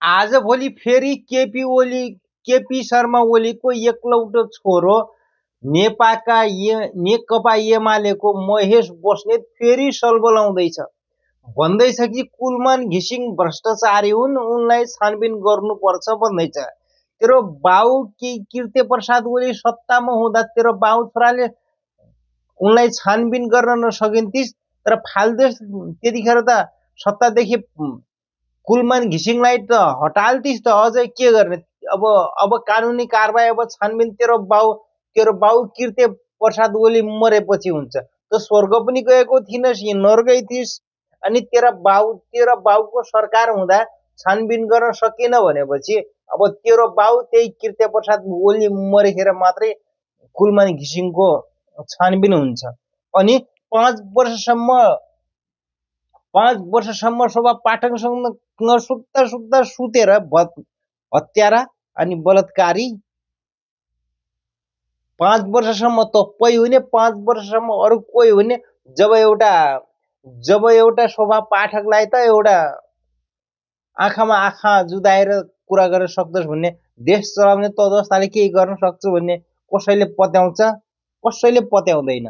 आजभोलि फेरि केपी शर्मा ओलीको एकलौटो छोरो नेकपा एमालेको महेश बस्नेत फेरि सलबलाउँदैछ, भन्दैछ कि कुलमान घिसिङ भ्रष्टाचारी हुन्, उनलाई छानबिन गर्नुपर्छ भन्दैछ। तेरो बाउ कीर्ति प्रसाद ओली सत्तामा हुँदा तेरो बाउ छोराले उनलाई छानबिन गर्न नसकिन्थिस्, तर फाल्देश त्यतिखेर त सत्तादेखि कुलमान घिसिङलाई त हटाल्थिस् त, अझै के गर्ने? अब कानुनी कारबाही, अब छानबिन तेरो बाउ कीर्ति प्रसाद ओली मरेपछि हुन्छ। त स्वर्ग पनि गएको थिइनस्, नर्कै थिइस्। अनि तेरो बाउको सरकार हुँदा छानबिन गर्न सकेन भनेपछि अब तेरो बाउ त्यही कीर्ति प्रसाद ओली मरेखेर मात्रै कुलमान घिसिङको छानबिन हुन्छ। अनि 5 वर्षसम्म शोभा पाठकसँग सुत्दा सुतेर हत्यारा अनि बलात्कारी 5 वर्षसम्म तपै हुने, 5 वर्षसम्म अरू कोही हुने। जब एउटा शोभा पाठकलाई त एउटा आँखामा आँखा जुदाएर कुरा गर्न सक्दछ भन्ने, देश चलाउने त जस्ताले केही गर्न सक्छु भन्ने कसैले पत्याउँछ? कसैले पत्याउँदैन।